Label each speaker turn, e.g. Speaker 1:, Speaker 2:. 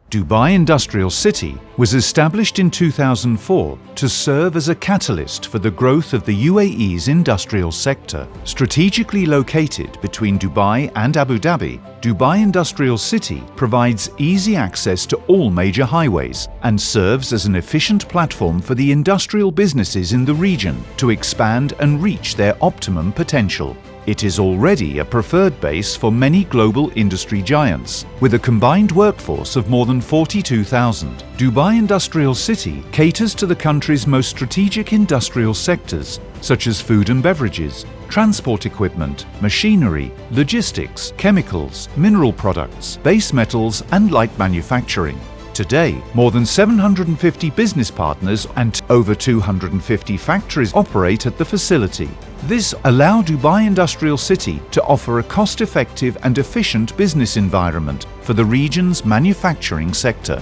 Speaker 1: Dubai Industrial City was established in 2004 to serve as a catalyst for the growth of the UAE's industrial sector. Strategically located between Dubai and Abu Dhabi, Dubai Industrial City provides easy access to all major highways and serves as an efficient platform for the industrial businesses in the region to expand and reach their optimum potential. It is already a preferred base for many global industry giants, with a combined workforce of more than 42,000. Dubai Industrial City caters to the country's most strategic industrial sectors, such as food and beverages, transport equipment, machinery, logistics, chemicals, mineral products, base metals and light manufacturing. Today, more than 750 business partners and over 250 factories operate at the facility. This allows Dubai Industrial City to offer a cost-effective and efficient business environment for the region's manufacturing sector.